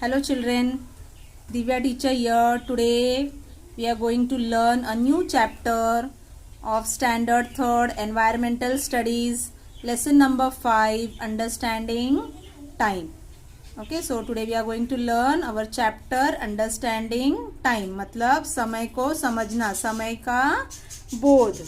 Hello children, Divya teacher here. Today we are going to learn a new chapter of Standard 3rd Environmental Studies, lesson number 5, Understanding Time. Okay, so today we are going to learn our chapter Understanding Time. मतलब समय को समझना, समय का बोध.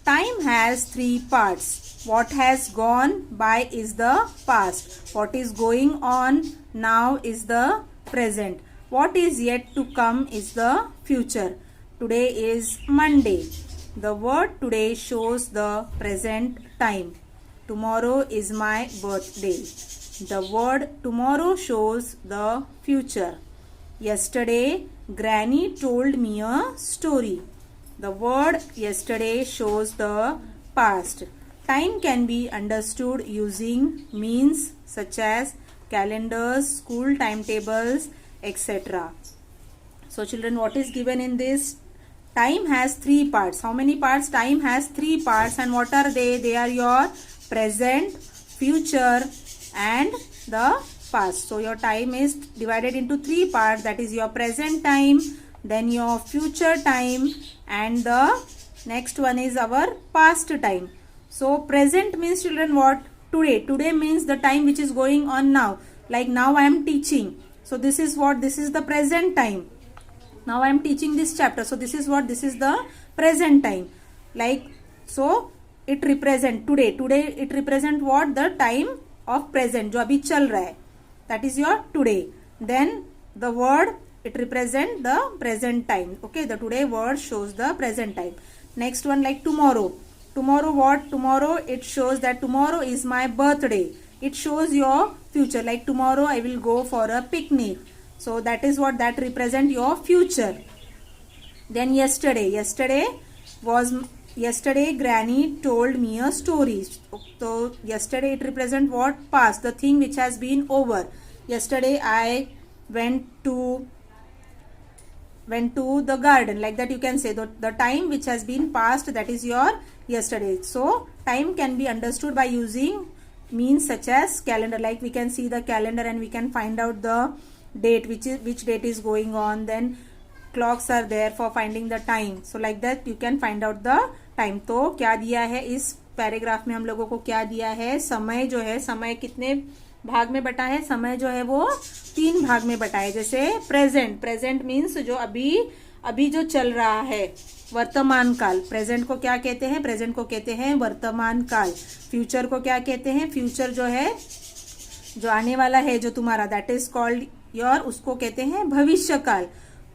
Time has three parts. What has gone by is the past. What is going on now is the present. What is yet to come is the future. Today is Monday. The word today shows the present time. Tomorrow is my birthday. The word tomorrow shows the future. Yesterday, Granny told me a story. The word yesterday shows the past. Time can be understood using means such as calendars, school timetables, etc. So children, what is given in this? Time has three parts. How many parts? Time has three parts, and what are they? They are your present, future and the past. So your time is divided into three parts. That is your present time, then your future time, and the next one is our past time. So present means children what? Today. Today means the time which is going on now. Like now I am teaching. So this is what? This is the present time. Now I am teaching this chapter. So this is what? This is the present time. Like so it represent today. Today it represent what? The time of present जो अभी चल रहा है. That is your today. Then the word it represent the present time. Okay, the today word shows the present time. Next one like tomorrow. Tomorrow what? Tomorrow it shows that tomorrow is my birthday. It shows your future. Like tomorrow I will go for a picnic. So that is what? That represent your future. Then yesterday. Yesterday Granny told me a story. So yesterday it represent what? Past. The thing which has been over. Yesterday I went to the garden. Like that you can say the time which has been passed, that is your yesterday. So time can be understood by using means such as calendar. Like we can see the calendar and we can find out the date, which date is going on. Then clocks are there for finding the time. So like that you can find out the time. तो क्या दिया है इस paragraph में? हम लोगों को क्या दिया है? समय जो है, समय कितने भाग में बटा है? समय जो है वो 3 भाग में बटा है. जैसे प्रेजेंट मीन्स जो अभी जो चल रहा है, वर्तमान काल. प्रेजेंट को क्या कहते हैं? प्रेजेंट को कहते हैं वर्तमान काल. फ्यूचर को क्या कहते हैं? फ्यूचर जो है जो आने वाला है जो तुम्हारा, दैट इज कॉल्ड योर, उसको कहते हैं भविष्य काल.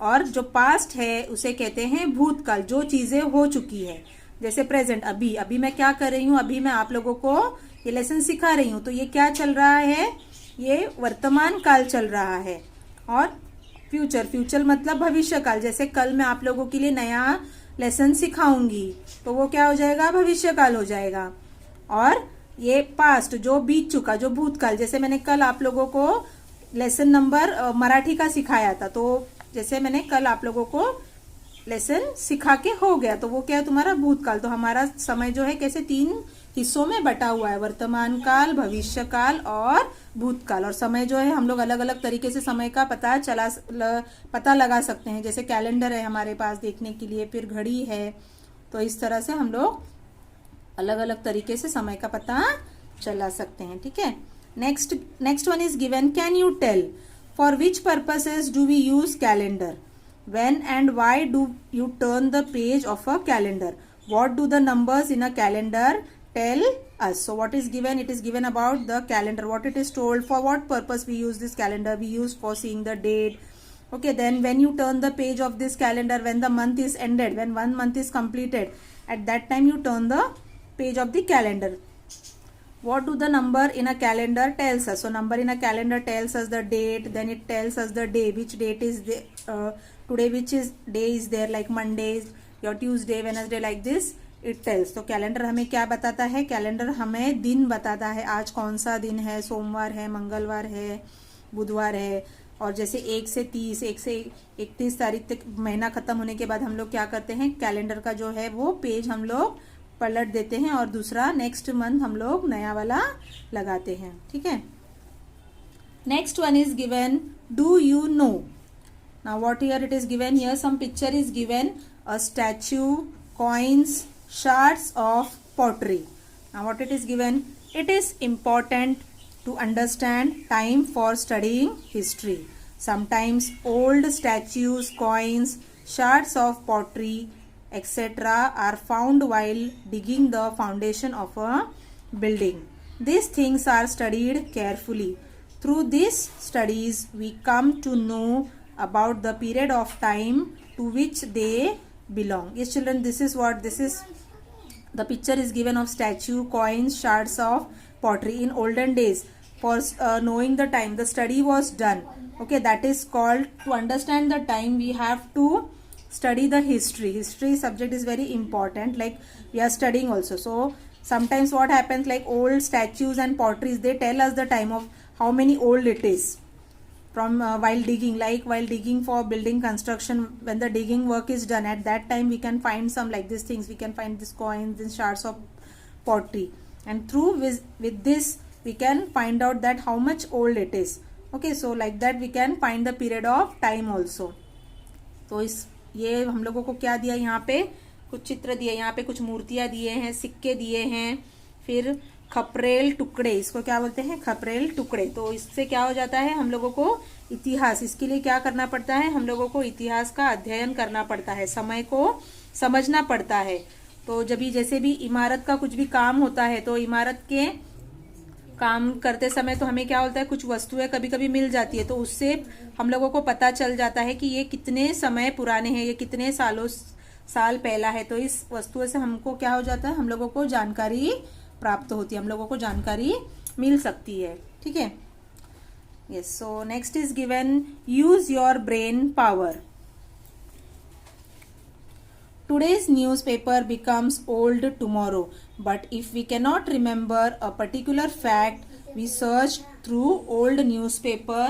और जो पास्ट है उसे कहते हैं भूतकाल, जो चीजें हो चुकी है. जैसे प्रेजेंट अभी मैं क्या कर रही हूँ? अभी मैं आप लोगों को ये लेसन सिखा रही हूँ. तो ये क्या चल रहा है? ये वर्तमान काल चल रहा है. और फ्यूचर मतलब भविष्य काल. जैसे कल मैं आप लोगों के लिए नया लेसन सिखाऊंगी तो वो क्या हो जाएगा? भविष्य काल हो जाएगा. और ये पास्ट जो बीत चुका, जो भूतकाल. जैसे मैंने कल आप लोगों को लेसन नंबर मराठी का सिखाया था. तो जैसे मैंने कल आप लोगों को लेसन सिखा के हो गया, तो वो क्या है? तुम्हारा भूतकाल. तो हमारा समय जो है कैसे 3 हिस्सों में बटा हुआ है, वर्तमान काल, भविष्य काल और भूतकाल. और समय जो है हम लोग अलग अलग तरीके से समय का पता लगा सकते हैं. जैसे कैलेंडर है हमारे पास देखने के लिए, फिर घड़ी है. तो इस तरह से हम लोग अलग अलग तरीके से समय का पता चला सकते हैं. ठीक है. Next one is given. Can you tell for which purposes do we use calendar? When and why do you turn the page of a calendar? What do the numbers in a calendar tell us? So what is given? It is given about the calendar. What it is told, for what purpose we use this calendar? We use for seeing the date. Okay, then when you turn the page of this calendar, when the month is ended, when one month is completed, at that time you turn the page of the calendar. What do the number in a calendar tells us? So number in a calendar tells us the date. Then it tells us the day, which date is today, which is day is there, like Monday, your Tuesday, Wednesday, like this it tells. तो calendar हमें क्या बताता है? Calendar हमें दिन बताता है. आज कौन सा दिन है? सोमवार है, मंगलवार है, बुधवार है. और जैसे 1 से 31 तारीख तक महीना खत्म होने के बाद हम लोग क्या करते हैं? कैलेंडर का जो है वो पेज हम लोग पलट देते हैं और दूसरा नेक्स्ट मंथ हम लोग नया वाला लगाते हैं. ठीक है. Next one is given, do you know? Now what here it is given, here some picture is given, a statue, coins, shards of pottery. Now what it is given, it is important to understand time for studying history. Sometimes old statues, coins, shards of pottery, etc. are found while digging the foundation of a building. These things are studied carefully. Through these studies, we come to know about the period of time to which they belong. Yes children, this is what this is. The picture is given of statue, coins, shards of pottery. In olden days, for knowing the time, the study was done. Okay, that is called, to understand the time we have to study the history. History subject is very important, like we are studying also. So sometimes what happens, like old statues and potteries, they tell us the time of how many old it is from while digging, like while digging for building construction, when the digging work is done, at that time we can find some like these things, we can find these coins and shards of pottery, and through with this we can find out that how much old it is. Okay, so like that we can find the period of time also. तो इस ये हम लोगों को क्या दिया, यहाँ पे कुछ चित्र दिए, यहाँ पे कुछ मूर्तियां दिए हैं, सिक्के दिए हैं, फिर खपरेल टुकड़े, इसको क्या बोलते हैं, खपरेल टुकड़े। तो इससे क्या हो जाता है, हम लोगों को इतिहास, इसके लिए क्या करना पड़ता है, हम लोगों को इतिहास का अध्ययन करना पड़ता है, समय को समझना पड़ता है। तो जब भी जैसे भी इमारत का कुछ भी काम होता है, तो इमारत के काम करते समय तो हमें क्या होता है, कुछ वस्तुएं कभी कभी मिल जाती है, तो उससे हम लोगों को पता चल जाता है कि ये कितने समय पुराने हैं, ये कितने साल पहला है। तो इस वस्तुओं से हमको क्या हो जाता है, हम लोगों को जानकारी प्राप्त होती है, हम लोगों को जानकारी मिल सकती है। ठीक है, yes. So next is given, use your brain power. Today's newspaper becomes old tomorrow, but if we cannot remember a particular fact, we search through old newspaper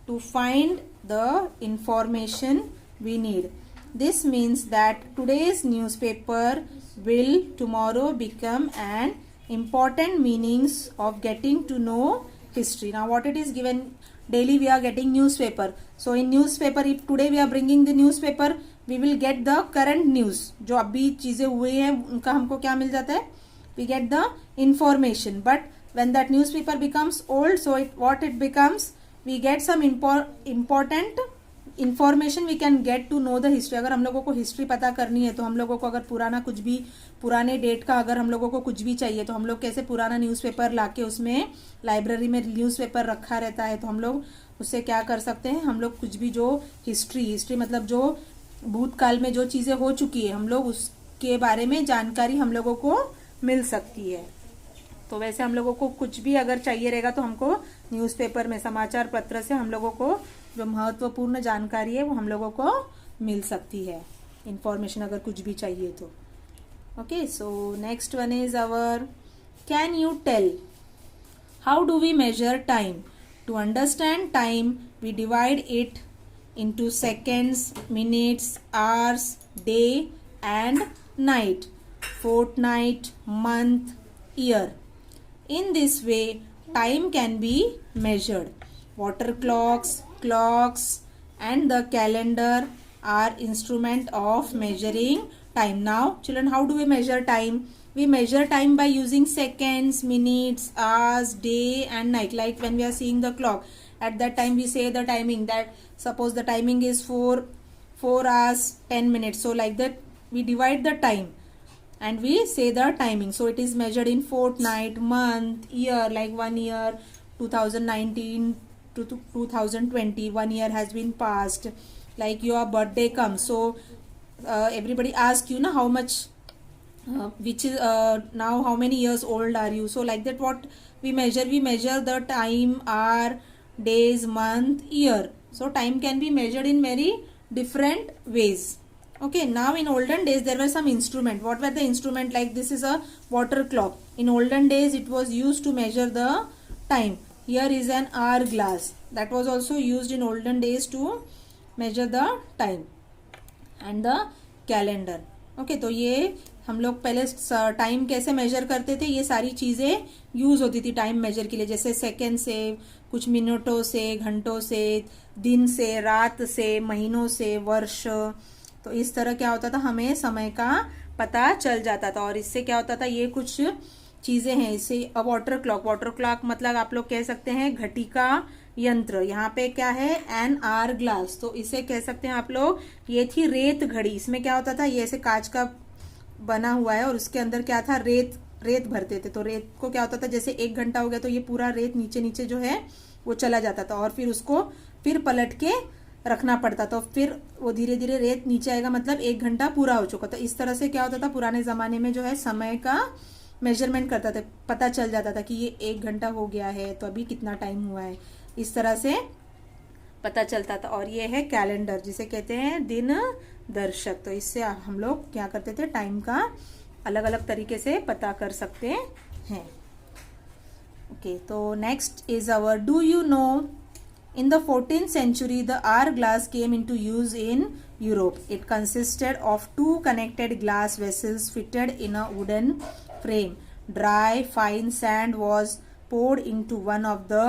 to find the information we need. This means that today's newspaper will tomorrow become an important meanings of getting to know history. Now what it is given, daily we are getting newspaper. So in newspaper, if today we are bringing the newspaper, we will get the current news. जो अभी चीजें हुई हैं उनका हमको क्या मिल जाता है, we get the information. But when that newspaper becomes old, so what it becomes, we get some important information, we can get to know the history. अगर हम लोगों को हिस्ट्री पता करनी है, तो हम लोगों को अगर पुराना कुछ भी, पुराने डेट का अगर हम लोगों को कुछ भी चाहिए, तो हम लोग कैसे पुराना न्यूज़पेपर लाके, उसमें लाइब्रेरी में न्यूज़पेपर रखा रहता है, तो हम लोग उससे क्या कर सकते हैं, हम लोग कुछ भी जो हिस्ट्री मतलब जो भूतकाल में जो चीजें हो चुकी है, हम लोग उसके बारे में जानकारी हम लोगों को मिल सकती है। तो वैसे हम लोगों को कुछ भी अगर चाहिए रहेगा, तो हमको न्यूज़पेपर में, समाचार पत्र से हम लोगों को जो महत्वपूर्ण जानकारी है वो हम लोगों को मिल सकती है, इंफॉर्मेशन अगर कुछ भी चाहिए तो। Okay, so next one is hour, can you tell how do we measure time? To understand time we divide it into seconds, minutes, hours, day and night, fortnight, month, year. In this way, time can be measured. Water clocks and the calendar are instrument of measuring time. Now children, how do we measure time? We measure time by using seconds, minutes, hours, day and night. Like when we are seeing the clock, at that time we say the timing, that suppose the timing is 4 hours 10 minutes, so like that we divide the time and we say the timing. So it is measured in fortnight, month, year, like 1 year, 2019 to 2020, 1 year has been passed. Like your birthday comes, so everybody asks you, na, how much which is now how many years old are you? So like that what we measure the time, hour, days, month, year. So time can be measured in very different ways. Okay, now in olden days there were some instrument. What were the instrument? Like this is a water clock. In olden days it was used to measure the time. Here is an hourglass, that was also used in olden days to measure the time, and the calendar. Okay, तो ये हम लोग पहले time कैसे major करते थे, ये सारी चीजें यूज होती थी टाइम मेजर के लिए, जैसे सेकेंड से, कुछ मिनटों से, घंटों से, दिन से, रात से, महीनों से, वर्ष। तो इस तरह क्या होता था, हमें समय का पता चल जाता था। और इससे क्या होता था, ये कुछ चीजें हैं इससे। अब वाटर क्लॉक, वाटर क्लॉक मतलब आप लोग कह सकते हैं घटी का यंत्र। यहाँ पे क्या है, एन आर ग्लास, तो इसे कह सकते हैं आप लोग, ये थी रेत घड़ी। इसमें क्या होता था, ये ऐसे कांच का बना हुआ है और उसके अंदर क्या था, रेत रेत भरते थे। तो रेत को क्या होता था, जैसे 1 घंटा हो गया तो ये पूरा रेत नीचे नीचे जो है वो चला जाता था, और फिर उसको फिर पलट के रखना पड़ता था, फिर वो धीरे धीरे रेत नीचे आएगा, मतलब 1 घंटा पूरा हो चुका। तो इस तरह से क्या होता था, पुराने जमाने में जो है समय का मेजरमेंट करता था, पता चल जाता था कि ये 1 घंटा हो गया है, तो अभी कितना टाइम हुआ है, इस तरह से पता चलता था। और ये है कैलेंडर, जिसे कहते हैं दिन दर्शक। तो इससे हम लोग क्या करते थे, टाइम का अलग अलग तरीके से पता कर सकते हैं। ओके, तो next is our do you know, in the 14th century the hourglass came into use in Europe. It consisted of two connected glass vessels fitted in a wooden frame. Dry fine sand was poured into one of the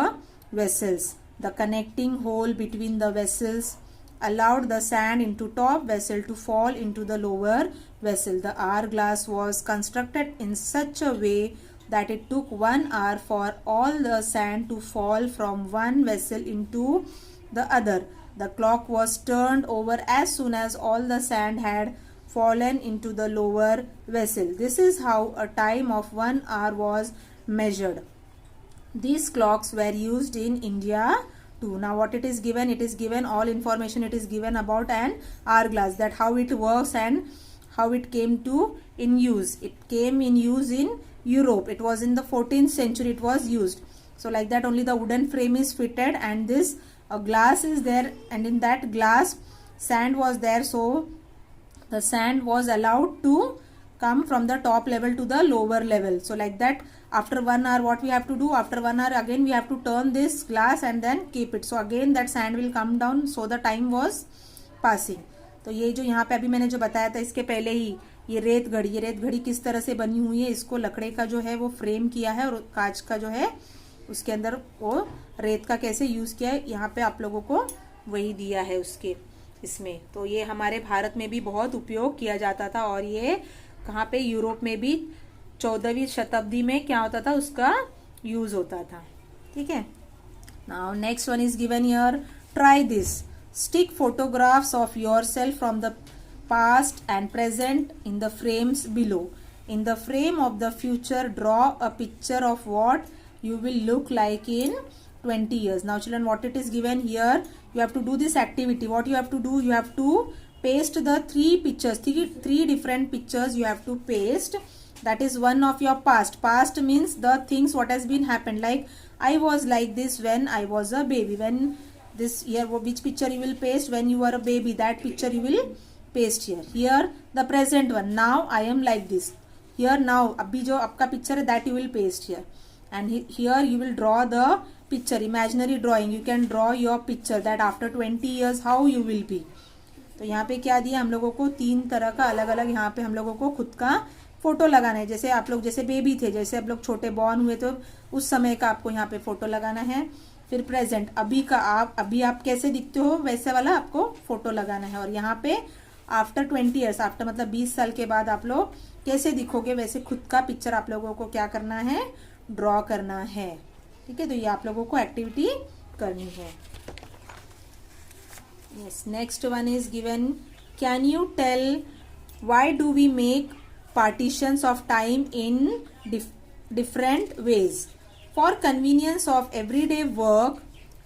vessels. The connecting hole between the vessels allowed the sand into top vessel to fall into the lower vessel. The hourglass was constructed in such a way that it took 1 hour for all the sand to fall from one vessel into the other. The clock was turned over as soon as all the sand had fallen into the lower vessel. This is how a time of 1 hour was measured. These clocks were used in India too. Now what it is given all information it is given about an hourglass, that how it works and how it came to in use. It came in use in Europe. It was in the 14th century it was used. So like that only the wooden frame is fitted, and this glass is there, and in that glass sand was there. So the sand was allowed to come from the top level to the lower level. So like that after 1 hour what we have to do, after 1 hour again we have to turn this glass and then keep it. So again that sand will come down, so the time was passing. तो ये जो यहाँ पे अभी मैंने जो बताया था इसके पहले ही, ये रेत घड़ी किस तरह से बनी हुई है, इसको लकड़े का जो है वो फ्रेम किया है, और कांच का जो है उसके अंदर वो रेत का कैसे यूज किया है, यहाँ पे आप लोगों को वही दिया है उसके इसमें। तो ये हमारे भारत में भी बहुत उपयोग किया जाता था, और ये कहाँ पे, यूरोप में भी 14वीं शताब्दी में क्या होता था, उसका यूज होता था। ठीक है, now next one is given here, try this, stick photographs of yourself from the past and present in the frames below. In the frame of the future, draw a picture of what you will look like in 20 years. Now children, what it is given here, you have to do this activity. What you have to do, you have to paste the three pictures, three different pictures you have to paste. That is one of your past. Past means the things what has been happened, like I was like this when I was a baby. When this here, which picture you will paste, when you were a baby, that picture you will paste here. Here the present one, now I am like this. Here now abhi jo आपका picture है, that you will paste here. And here you will draw the picture, imaginary drawing. You can draw your picture that after 20 years how you will be. तो यहाँ पे क्या दिया हम लोगों को, 3 तरह का अलग अलग यहाँ पे हम लोगों को खुद का फोटो लगाना है। जैसे आप लोग जैसे बेबी थे, जैसे आप लोग छोटे बॉर्न हुए तो उस समय का आपको यहाँ पे फोटो लगाना है। फिर प्रेजेंट, अभी का अभी आप कैसे दिखते हो वैसे वाला आपको फोटो लगाना है। और यहाँ पे आफ्टर 20 ईयर्स, आफ्टर मतलब 20 साल के बाद आप लोग कैसे दिखोगे वैसे खुद का पिक्चर आप लोगों को क्या करना है, ड्रॉ करना है। ठीक है, तो ये आप लोगों को एक्टिविटी करनी है। Yes, next one is given, can you tell why do we make partitions of time in different ways? For convenience of everyday work,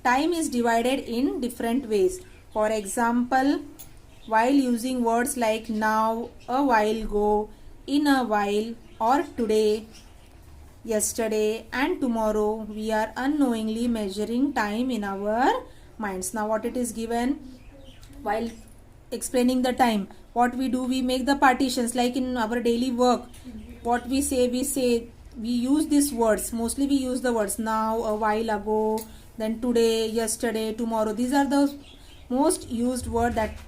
time is divided in different ways. For example, while using words like now, a while ago, in a while, or today, yesterday, and tomorrow, we are unknowingly measuring time in our minds. Now what it is given, while explaining the time, what we do, we make the partitions, like in our daily work, what we say, we use these words, mostly we use the words now, a while ago, then today, yesterday, tomorrow. These are the most used word that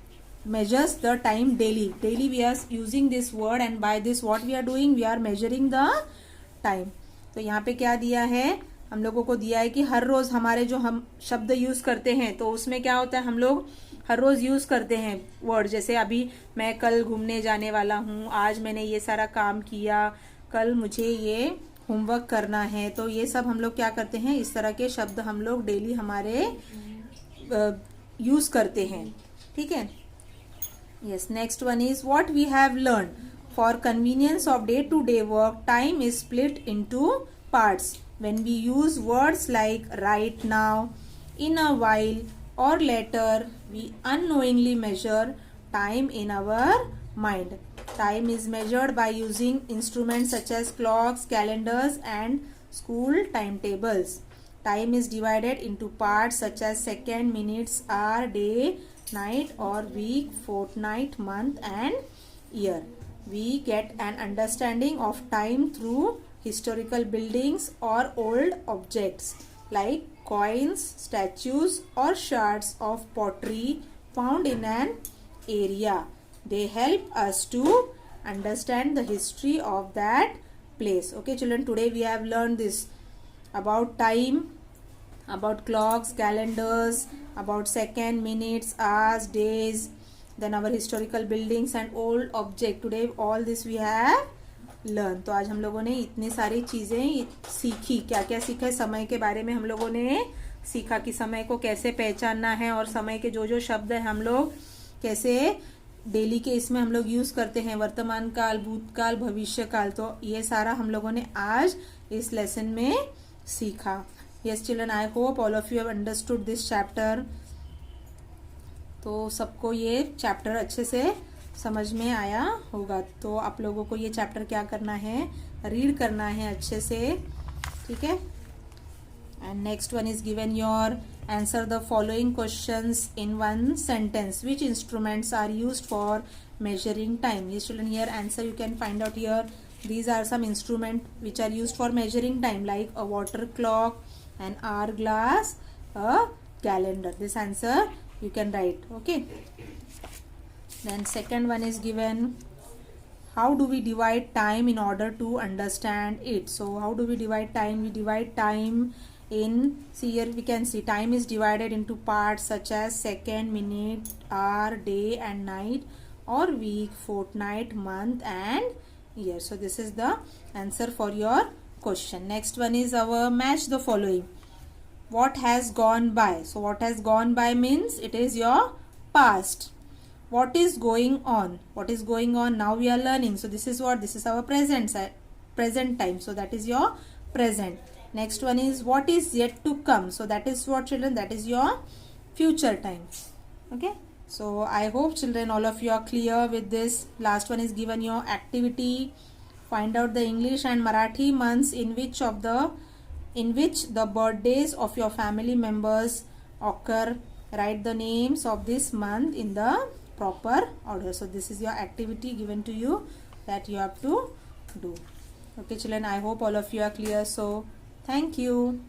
measures the time daily. Daily we are using this word and by this what we are doing, we are measuring the time. तो यहाँ पे क्या दिया है, हम लोगों को दिया है कि हर रोज हमारे जो हम शब्द यूज करते हैं तो उसमें क्या होता है, हम लोग हर रोज यूज करते हैं वर्ड. जैसे अभी मैं कल घूमने जाने वाला हूँ, आज मैंने ये सारा काम किया, कल मुझे ये होमवर्क करना है. तो ये सब हम लोग क्या करते हैं, इस तरह के शब्द हम लोग डेली हमारे यूज करते हैं. ठीक है. Yes, next one is what we have learned. For convenience of day-to-day work, time is split into parts. When we use words like right now, in a while, or later, we unknowingly measure time in our mind. Time is measured by using instruments such as clocks, calendars, and school timetables. Time is divided into parts such as second, minutes, hour, day, night or week, fortnight, month and year. We get an understanding of time through historical buildings or old objects like coins, statues or shards of pottery found in an area. They help us to understand the history of that place. Okay children, today we have learned this about time, about clocks, calendars, about second, minutes, hours, days, then our historical buildings and old object. Today all this we have learned. तो आज हम लोगों ने इतनी सारी चीज़ें सीखी. क्या क्या सीखा है, समय के बारे में हम लोगों ने सीखा कि समय को कैसे पहचानना है और समय के जो जो शब्द है हम लोग कैसे डेली के इसमें हम लोग यूज़ करते हैं, वर्तमान काल, भूतकाल, भविष्य काल. तो ये सारा हम लोगों ने आज इस लेसन में सीखा. Yes children, I hope all of you have understood this chapter. तो सबको ये चैप्टर अच्छे से समझ में आया होगा. तो आप लोगों को ये चैप्टर क्या करना है, रीड करना है अच्छे से. ठीक है. And next one is given your answer the following questions in one sentence. Which instruments are used for measuring time? Yes children, here answer you can find out here. These are some instruments which are used for measuring time like a water clock, an hourglass, a calendar. This answer you can write. Okay. Then second one is given, how do we divide time in order to understand it? So how do we divide time? We divide time in, see here we can see time is divided into parts such as second, minute, hour, day and night, or week, fortnight, month and year. So this is the answer for your question. Next one is our match the following. What has gone by? So what has gone by means it is your past. What is going on? What is going on? Now we are learning. So this is what? This is our present time. So that is your present. Next one is what is yet to come. So that is what children? That is your future time. Okay. So I hope children all of you are clear with this. Last one is given your activity. Find out the English and Marathi months in which the birthdays of your family members occur. Write the names of this month in the proper order. So this is your activity given to you that you have to do. Okay children, I hope all of you are clear. So thank you.